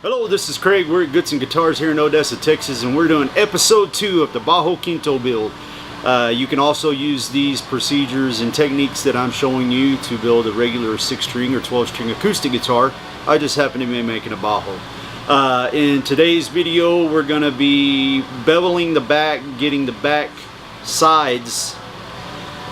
Hello, this is Craig. We're at Goodson Guitars here in Odessa, Texas, and we're doing episode 2 of the Bajo Quinto build. You can also use these procedures and techniques that I'm showing you to build a regular 6-string or 12-string acoustic guitar. I just happen to be making a Bajo. In today's video, we're going to be beveling the back, getting the back sides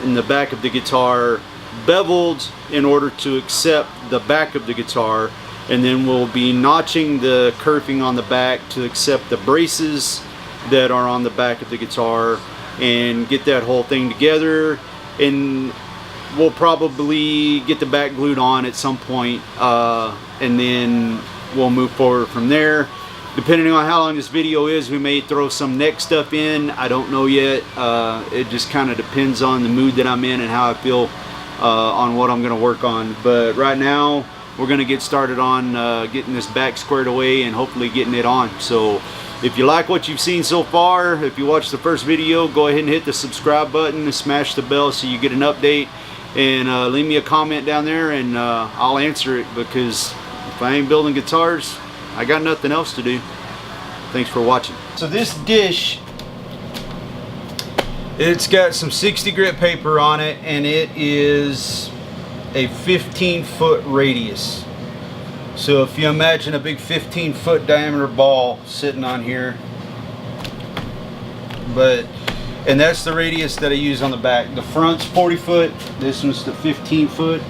in the back of the guitar beveled in order to accept the back of the guitar. And then we'll be notching the kerfing on the back to accept the braces that are on the back of the guitar and get that whole thing together. And we'll probably get the back glued on at some point, and then we'll move forward from there. Depending on how long this video is, we may throw some neck stuff in. I don't know yet. It just kind of depends on the mood that I'm in and how I feel on what I'm going to work on. But right now, we're going to get started on getting this back squared away and hopefully getting it on. So if you like what you've seen so far, if you watched the first video, go ahead and hit the subscribe button and smash the bell so you get an update. And leave me a comment down there and I'll answer it, because if I ain't building guitars, I got nothing else to do. Thanks for watching. So this dish, it's got some 60 grit paper on it, and it is a 15-foot radius. So if you imagine a big 15-foot diameter ball sitting on here, and that's the radius that I use on the back. The front's 40 foot, this one's the 15 foot.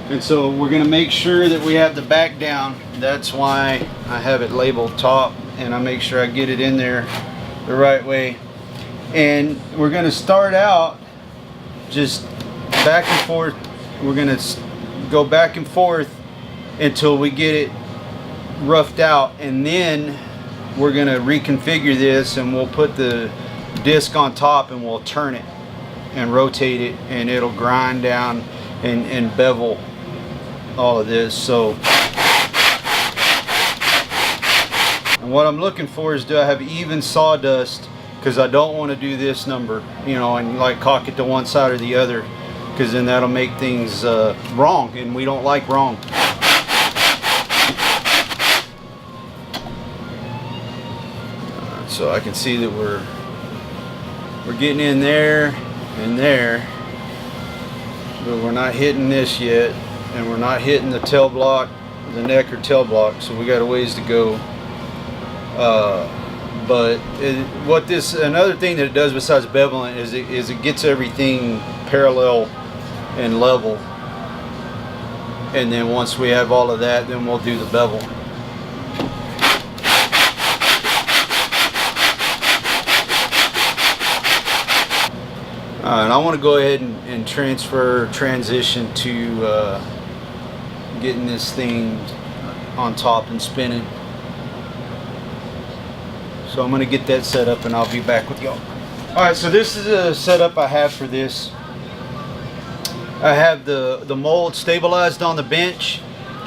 And so we're gonna make sure that we have the back down. That's why I have it labeled top, and I make sure I get it in there the right way. And we're gonna start out just back and forth. We're gonna go back and forth until we get it roughed out, and then we're gonna reconfigure this, and we'll put the disc on top and we'll turn it and rotate it, and it'll grind down and bevel all of this. So, and what I'm looking for is, do I have even sawdust? Because I don't want to do this number, you know, and like cock it to one side or the other, because then that'll make things wrong, and we don't like wrong. So I can see that we're getting in there and there, but we're not hitting this yet, and we're not hitting the tail block, the neck or tail block, so we got a ways to go. But another thing that it does besides beveling is it gets everything parallel and level. And then once we have all of that, then we'll do the bevel. And I want to go ahead and transition to getting this thing on top and spinning. So I'm going to get that set up, and I'll be back with y'all. Alright, so this is a setup I have for this. I have the mold stabilized on the bench.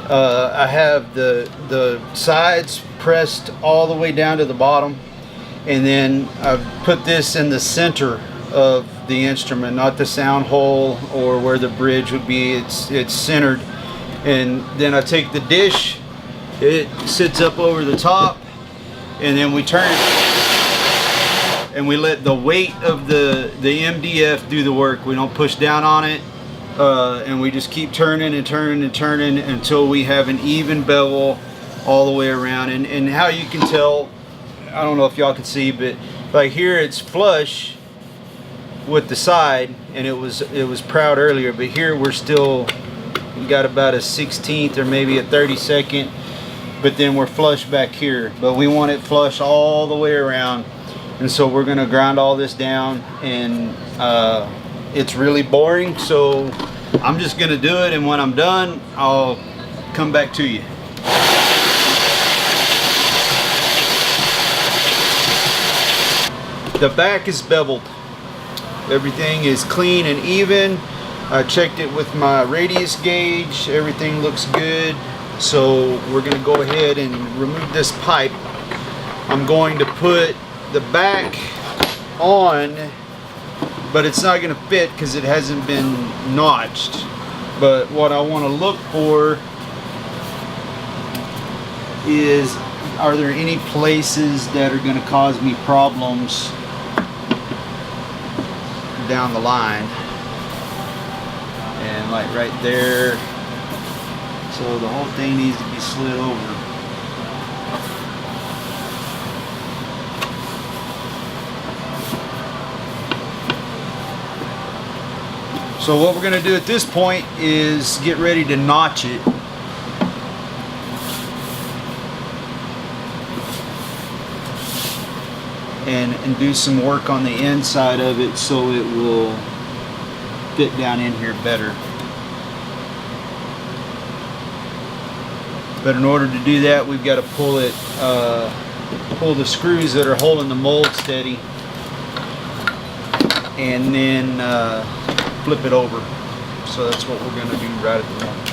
I have the sides pressed all the way down to the bottom, and then I've put this in the center of the instrument, not the sound hole or where the bridge would be. It's centered, and then I take the dish, it sits up over the top, and then we turn it, and we let the weight of the MDF do the work. We don't push down on it, and we just keep turning and turning and turning until we have an even bevel all the way around. And how you can tell, I don't know if y'all can see, but like here it's flush with the side, and it was proud earlier, but here we got about a 16th or maybe a 32nd, but then we're flush back here. But we want it flush all the way around, and so we're gonna grind all this down, and it's really boring, so I'm just gonna do it, and when I'm done, I'll come back to you. The back is beveled. Everything is clean and even. I checked it with my radius gauge. Everything looks good. So we're going to go ahead and remove this pipe. I'm going to put the back on, but it's not going to fit because it hasn't been notched. But what I want to look for is, are there any places that are going to cause me problems down the line? And like right there, so the whole thing needs to be slid over. So what we're going to do at this point is get ready to notch it. And do some work on the inside of it so it will fit down in here better. But in order to do that, we've got to pull the screws that are holding the mold steady, and then flip it over. So that's what we're going to do right at the moment.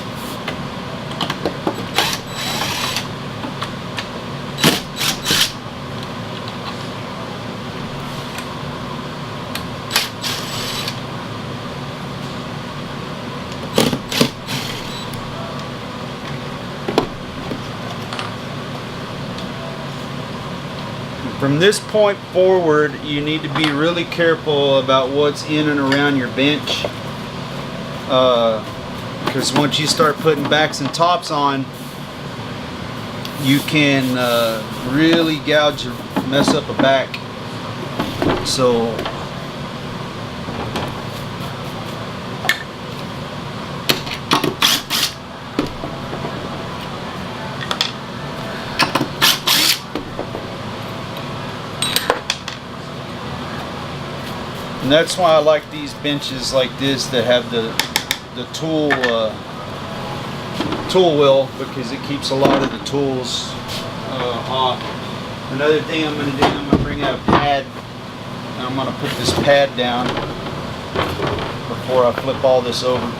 From this point forward, you need to be really careful about what's in and around your bench, because once you start putting backs and tops on, you can really gouge or mess up a back. So and that's why I like these benches like this that have the tool wheel, because it keeps a lot of the tools off. Another thing I'm going to do, I'm going to bring out a pad, and I'm going to put this pad down before I flip all this over.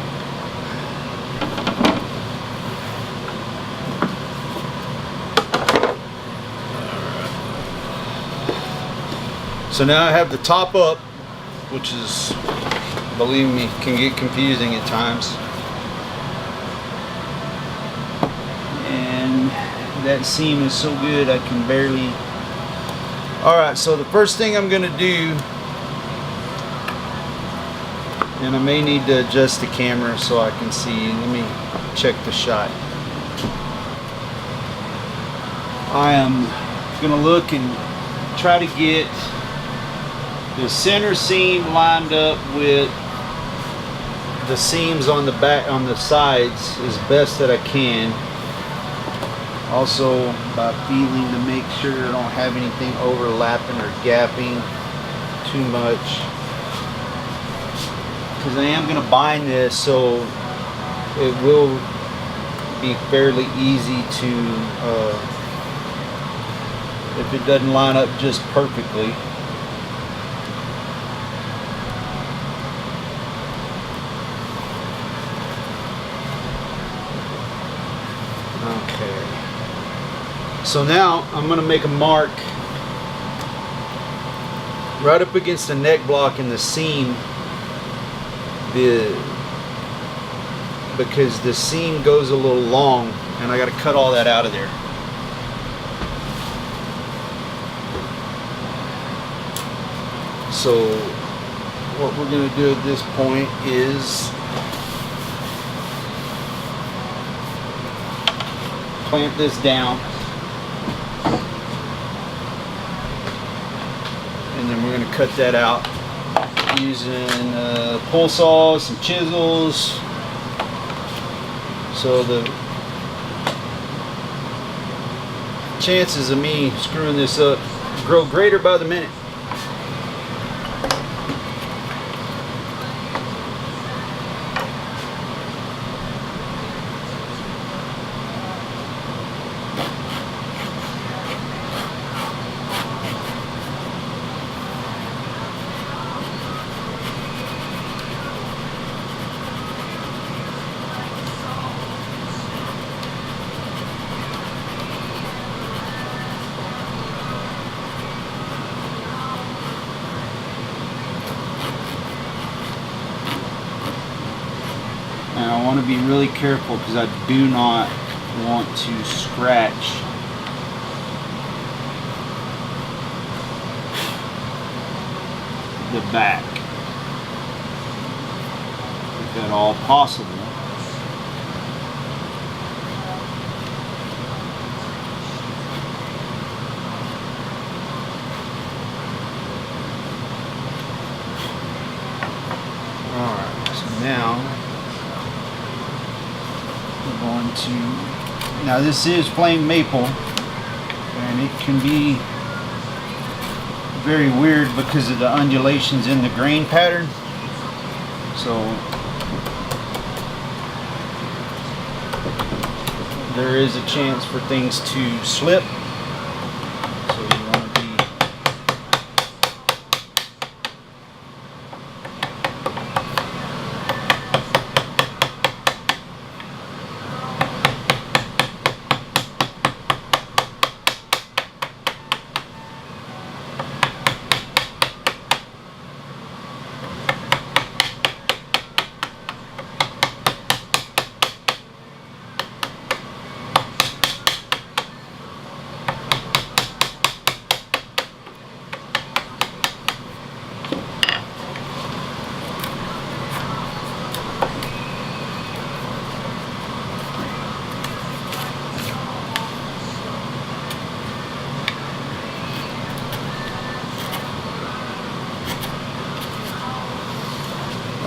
So now I have the top up, which is, believe me, can get confusing at times. And that seam is so good I can barely... Alright, so the first thing I'm going to do, and I may need to adjust the camera so I can see, let me check the shot. I am going to look and try to get the center seam lined up with the seams on the back, on the sides, as best that I can. Also by feeling to make sure I don't have anything overlapping or gapping too much, because I am going to bind this, so it will be fairly easy to, if it doesn't line up just perfectly. Okay, so now I'm going to make a mark right up against the neck block in the seam, because the seam goes a little long and I got to cut all that out of there. So what we're going to do at this point is clamp this down, and then we're going to cut that out using pull saws, some chisels, so the chances of me screwing this up grow greater by the minute. Now I want to be really careful because I do not want to scratch the back, if at all possible. Alright, so now we're going to, now this is plain maple, and it can be very weird because of the undulations in the grain pattern. So there is a chance for things to slip. So you want to be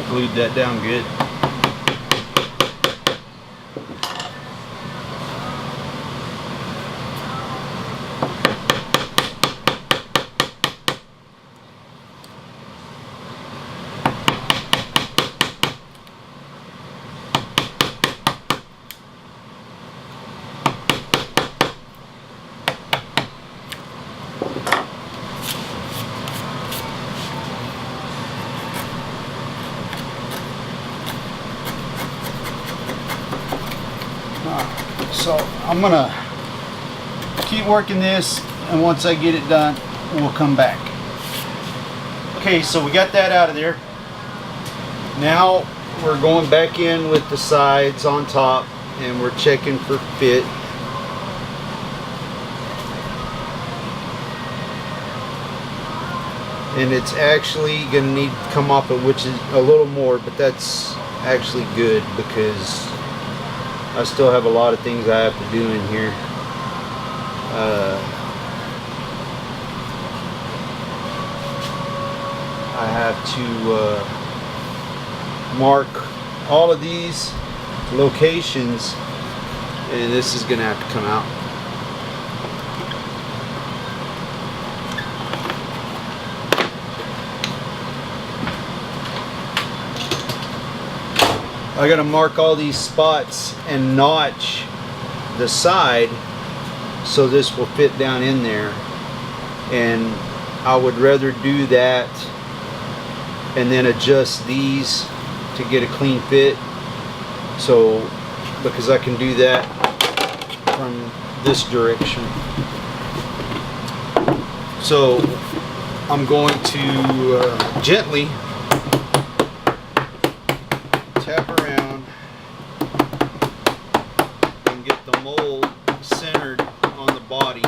glued that down good. So I'm gonna keep working this, and once I get it done, we'll come back. Okay, so we got that out of there. Now we're going back in with the sides on top, and we're checking for fit. And it's actually gonna need to come off it, which is a little more, but that's actually good because I still have a lot of things I have to do in here. I have to mark all of these locations, and this is going to have to come out. I gotta mark all these spots and notch the side so this will fit down in there, and I would rather do that and then adjust these to get a clean fit, so because I can do that from this direction. So I'm going to gently tap around and get the mold centered on the body,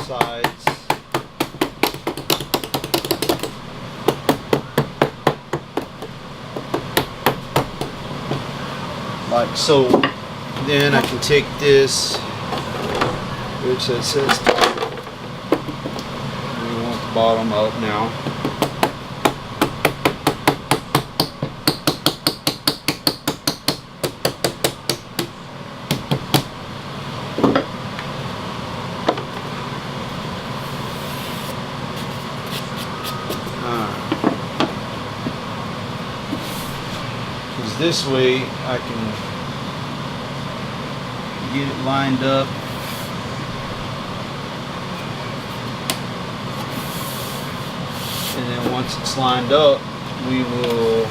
sides, like so. Then I can take this, which that says we want the bottom up now. This way I can get it lined up, and then once it's lined up, we will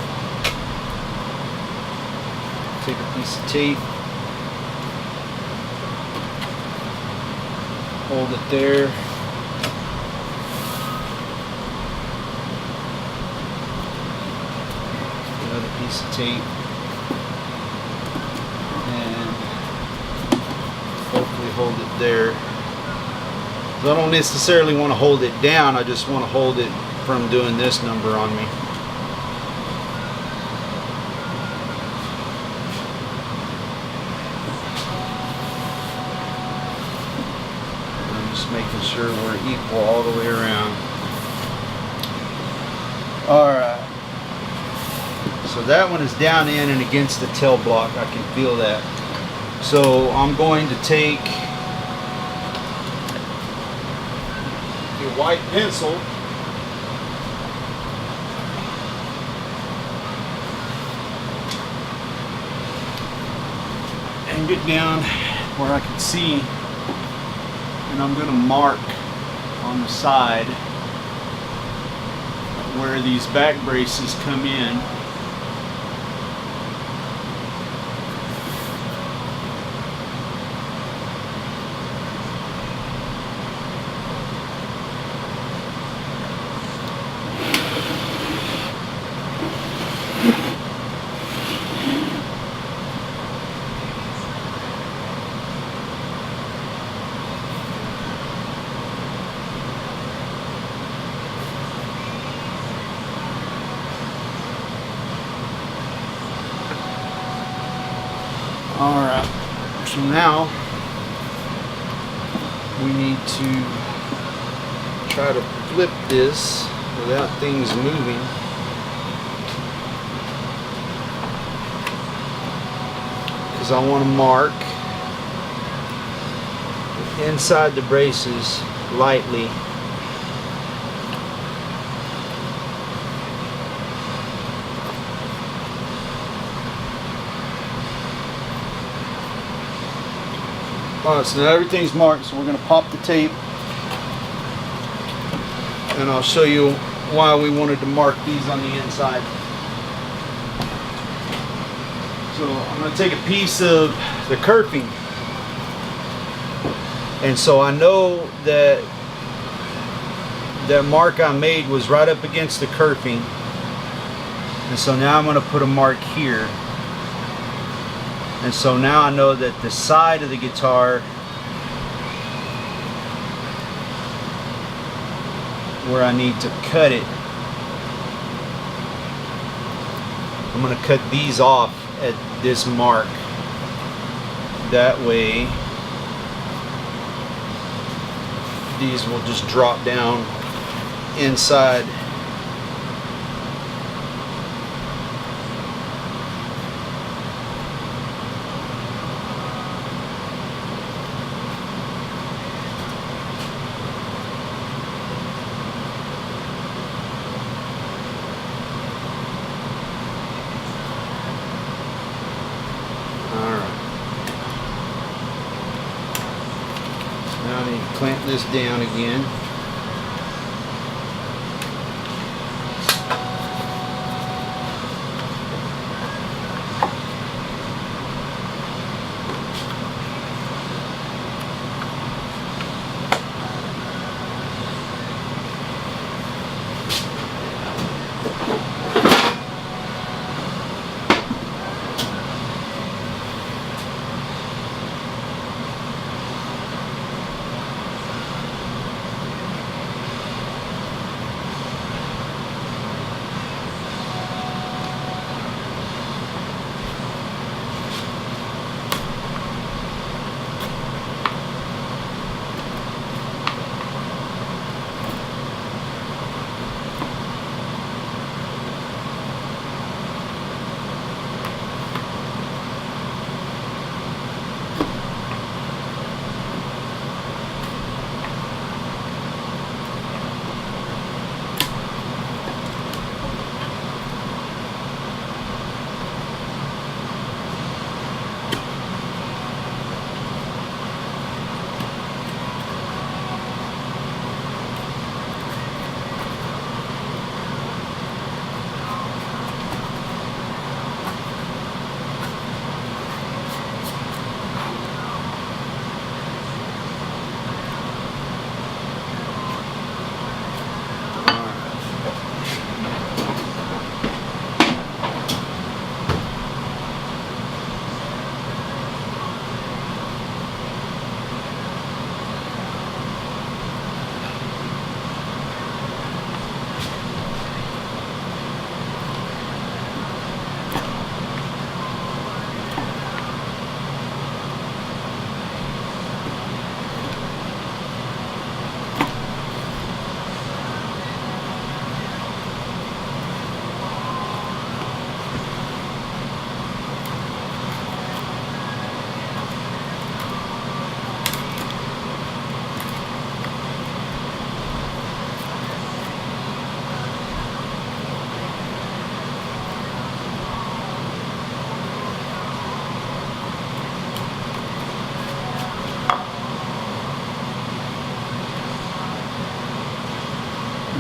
take a piece of tape, hold it there, another piece of tape, and hopefully hold it there. So I don't necessarily want to hold it down, I just want to hold it from doing this number on me. I'm just making sure we're equal all the way around. Alright. So that one is down in and against the tail block. I can feel that. So I'm going to take a white pencil and get down where I can see, and I'm going to mark on the side where these back braces come in. Alright, so now we need to try to flip this without things moving. Because I want to mark inside the braces lightly. Alright, so now everything's marked, so we're going to pop the tape and I'll show you why we wanted to mark these on the inside. So I'm going to take a piece of the kerfing, and so I know that that mark I made was right up against the kerfing, and so now I'm going to put a mark here. And so now I know that the side of the guitar where I need to cut it, I'm going to cut these off at this mark. That way these will just drop down inside. Now I need to clamp this down again.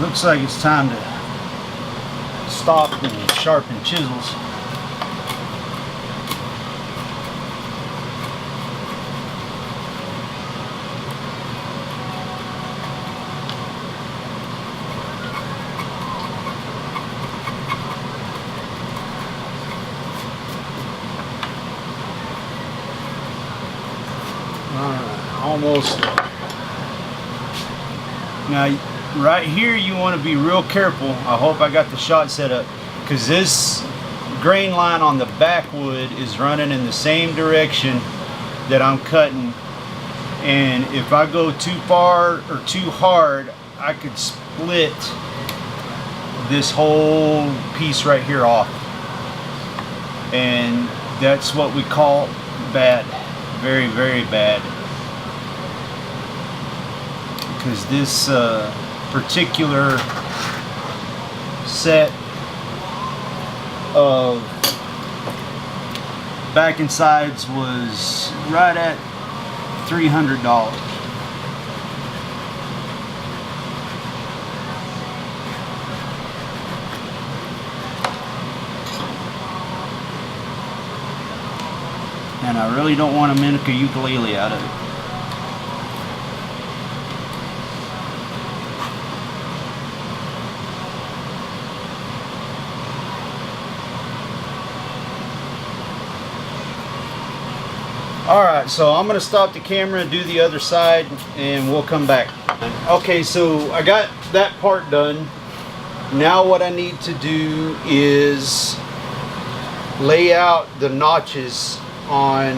Looks like it's time to stop and sharpen chisels. Almost. Now right here you want to be real careful. I hope I got the shot set up, because this grain line on the backwood is running in the same direction that I'm cutting, and if I go too far or too hard, I could split this whole piece right here off, and that's what we call bad. Very, very bad. Because this particular set of back and sides was right at $300. And I really don't want to make a ukulele out of it. Alright, so I'm going to stop the camera and do the other side, and we'll come back. Okay, so I got that part done. Now what I need to do is lay out the notches on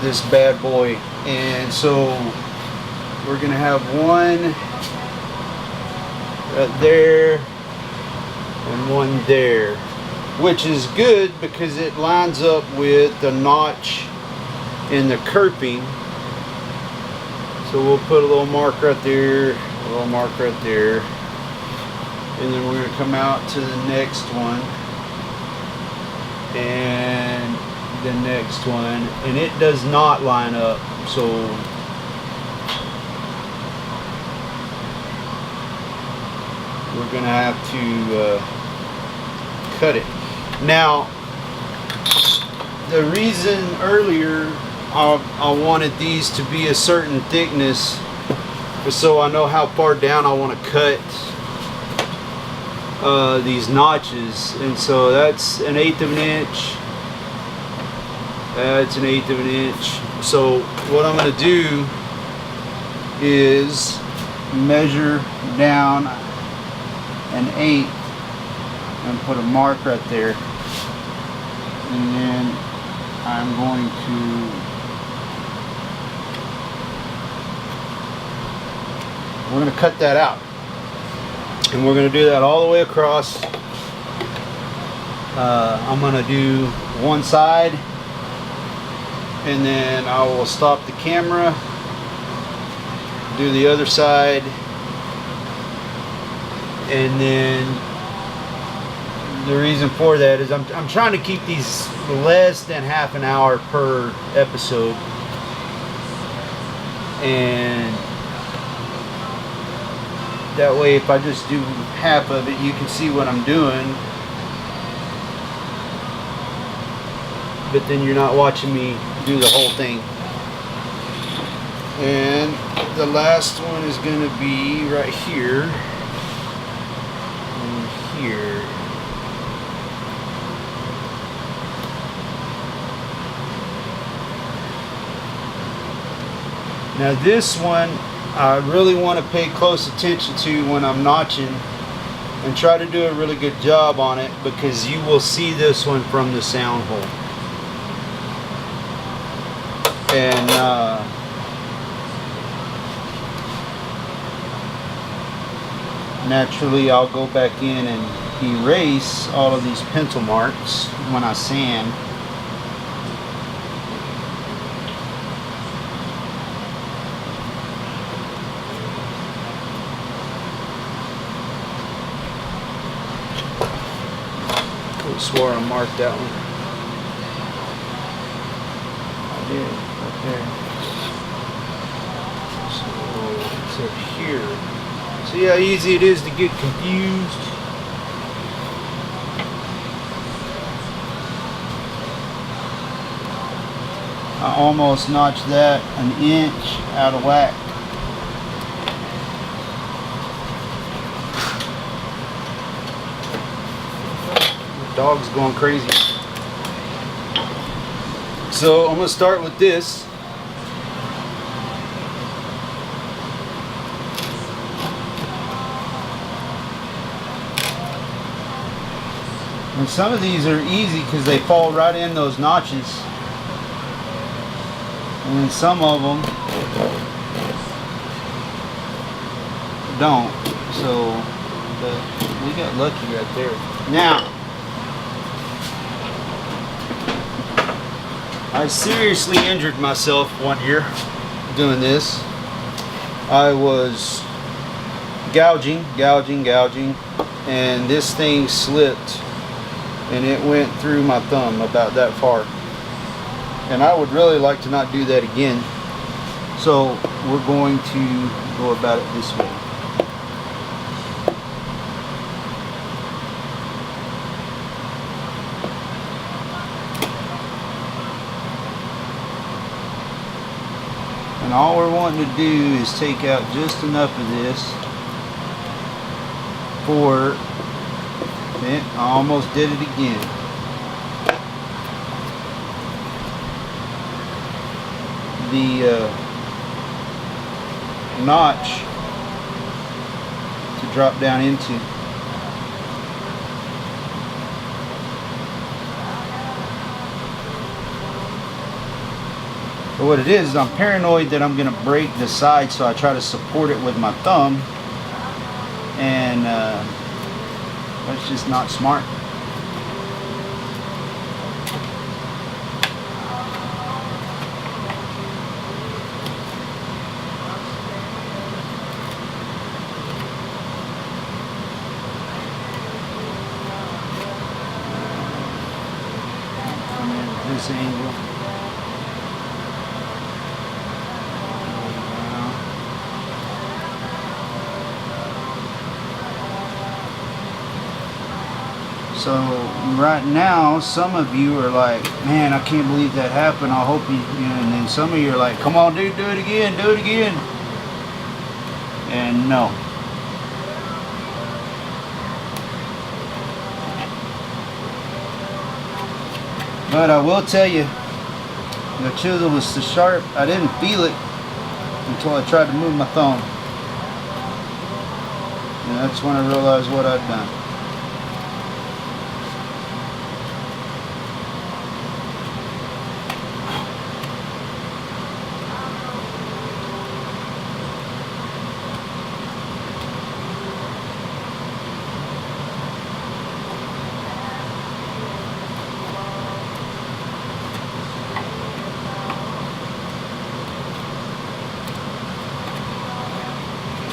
this bad boy. And so we're going to have one right there and one there, which is good because it lines up with the notch in the kerfing. So we'll put a little mark right there, a little mark right there, and then we're going to come out to the next one and the next one, and it does not line up, so we're going to have to cut it. Now, the reason earlier I wanted these to be a certain thickness was so I know how far down I want to cut these notches, and so that's 1/8 of an inch. That's 1/8 of an inch. So what I'm going to do is measure down 1/8 and put a mark right there, and then I'm going we're going to cut that out, and we're going to do that all the way across. I'm going to do one side, and then I will stop the camera, do the other side, and then the reason for that is I'm trying to keep these less than half an hour per episode, and that way if I just do half of it, you can see what I'm doing, but then you're not watching me do the whole thing. And the last one is going to be right here and here. Now this one I really want to pay close attention to when I'm notching, and try to do a really good job on it, because you will see this one from the sound hole. And naturally I'll go back in and erase all of these pencil marks when I sand. I swore I marked that one. I did, right there. So it's up here. See how easy it is to get confused? I almost notched that an inch out of whack. The dog's going crazy. So I'm going to start with this. And some of these are easy because they fall right in those notches. And then some of them don't. So we got lucky right there. Now, I seriously injured myself one year doing this. I was gouging, and this thing slipped and it went through my thumb about that far. And I would really like to not do that again. So we're going to go about it this way. And all we're wanting to do is take out just enough of this for, I almost did it again. The notch to drop down into. But what it is I'm paranoid that I'm going to break the side, so I try to support it with my thumb, and that's just not smart. This angle. So right now, some of you are like, man, I can't believe that happened. I hope you know, and then some of you are like, come on, dude, do it again, do it again. And no. But I will tell you, the chisel was so sharp, I didn't feel it until I tried to move my thumb. And that's when I realized what I'd done.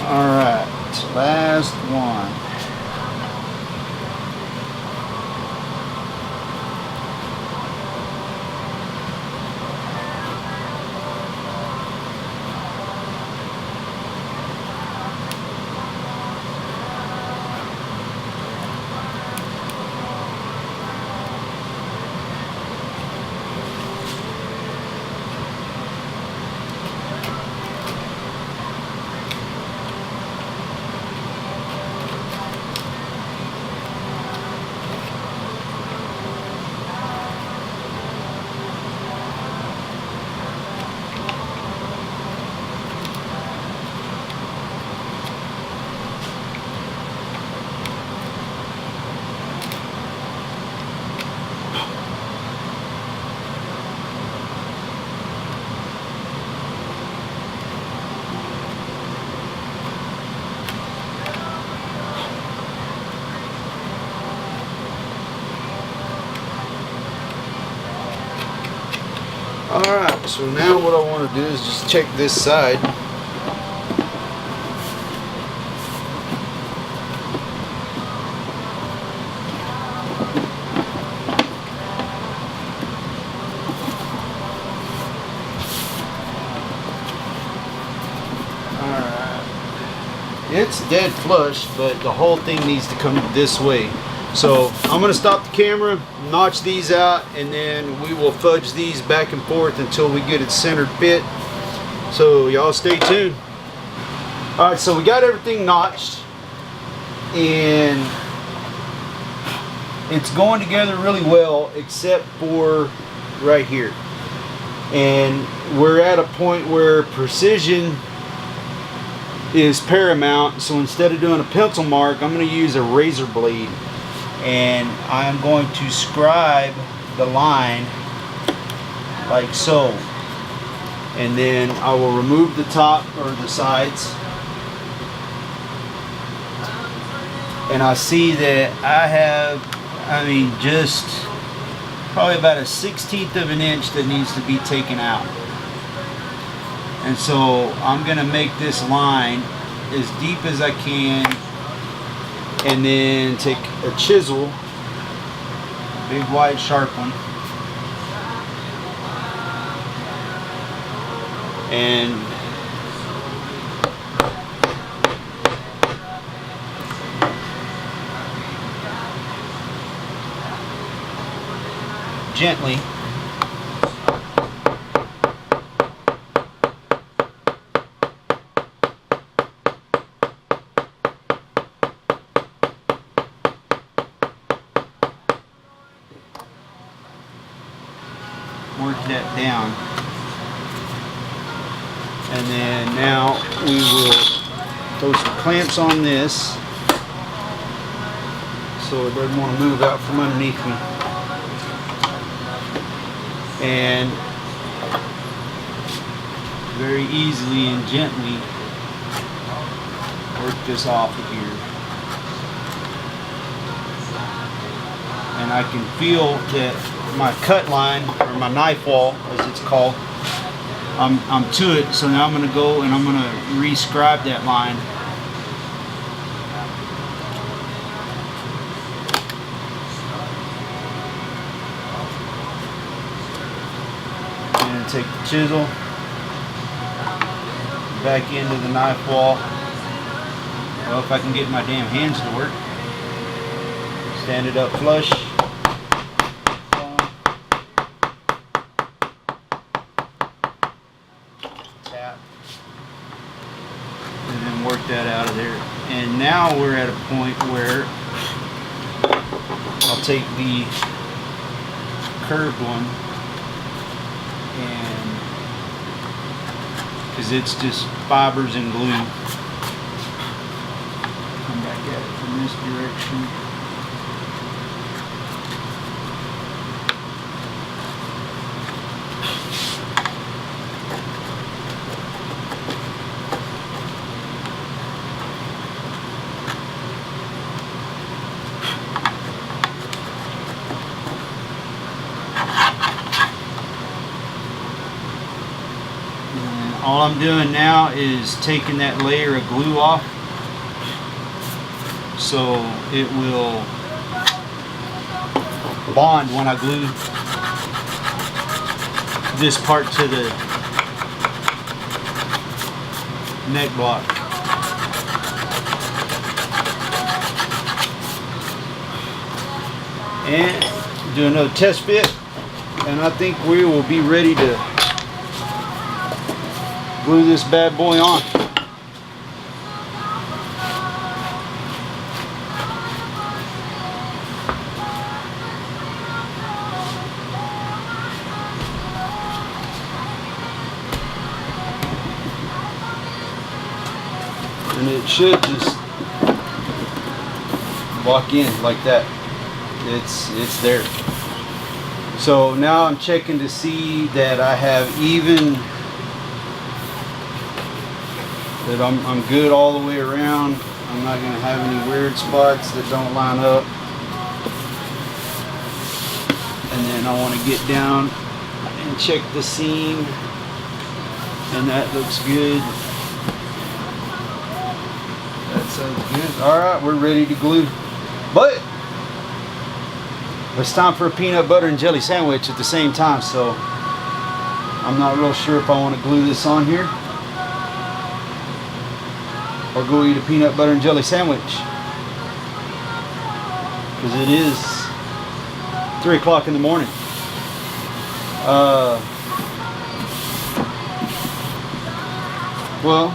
Alright, last one. Alright, so now what I want to do is just check this side. Alright. It's dead flush, but the whole thing needs to come this way. So I'm gonna stop the camera, notch these out, and then we will fudge these back and forth until we get it centered fit. So y'all stay tuned. All right, so we got everything notched, and it's going together really well, except for right here. And we're at a point where precision is paramount. So instead of doing a pencil mark, I'm going to use a razor blade, and I'm going to scribe the line like so, and then I will remove the top or the sides, and I see that I have, just probably about a 1/16 of an inch that needs to be taken out. And so I'm gonna make this line as deep as I can, and then take a chisel, big wide sharp one, and gently work that down. And then now we will throw some clamps on this so it doesn't want to move out from underneath me. And very easily and gently work this off of here. And I can feel that my cut line, or my knife wall as it's called, I'm to it. So now I'm going to go and I'm going to re-scribe that line. And take the chisel back into the knife wall. Well, if I can get my damn hands to work. Stand it up flush. Tap. And then work that out of there. And now we're at a point where I'll take the curved one, and because it's just fibers and glue, come back at it from this direction. All I'm doing now is taking that layer of glue off so it will bond when I glue this part to the neck block. And do another test fit, and I think we will be ready to glue this bad boy on. And it should just lock in like that. It's there. So now I'm checking to see that I have even, that I'm good all the way around. I'm not going to have any weird spots that don't line up. And then I want to get down and check the seam, and that looks good. That sounds good. Alright, we're ready to glue. But it's time for a peanut butter and jelly sandwich at the same time, so I'm not real sure if I want to glue this on here or go eat a peanut butter and jelly sandwich, because it is 3 o'clock in the morning. Well,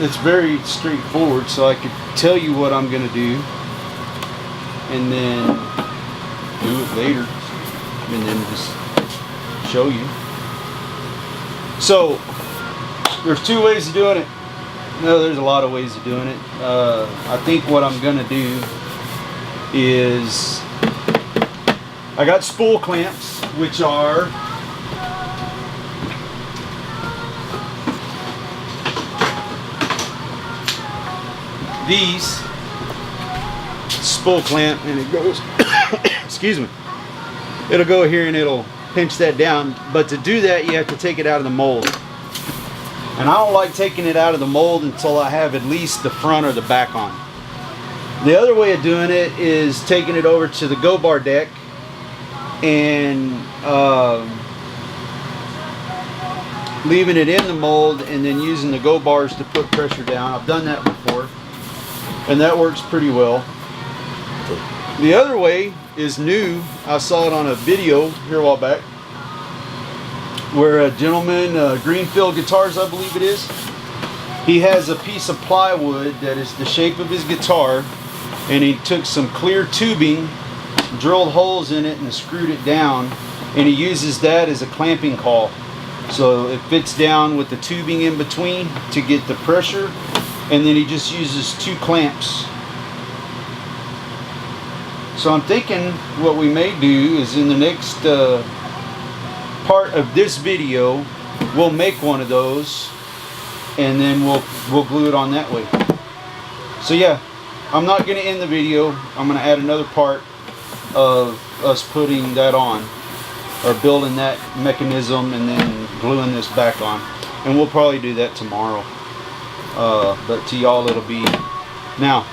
it's very straightforward, so I could tell you what I'm going to do and then do it later and then just show you. So there's 2 ways of doing it. No, there's a lot of ways of doing it. I think what I'm going to do is I got spool clamps, which are these spool clamp, and it goes excuse me, it'll go here and it'll pinch that down, but to do that you have to take it out of the mold, and I don't like taking it out of the mold until I have at least the front or the back on. The other way of doing it is taking it over to the go bar deck and leaving it in the mold and then using the go bars to put pressure down. I've done that before and that works pretty well. The other way is new. I saw it on a video here a while back where a gentleman, Greenfield Guitars I believe it is, he has a piece of plywood that is the shape of his guitar, and he took some clear tubing, drilled holes in it and screwed it down, and he uses that as a clamping caul. So it fits down with the tubing in between to get the pressure, and then he just uses 2 clamps. So I'm thinking what we may do is in the next part of this video we'll make one of those and then we'll glue it on that way. So yeah, I'm not going to end the video. I'm going to add another part of us putting that on, or building that mechanism and then gluing this back on, and we'll probably do that tomorrow, but to y'all it'll be now.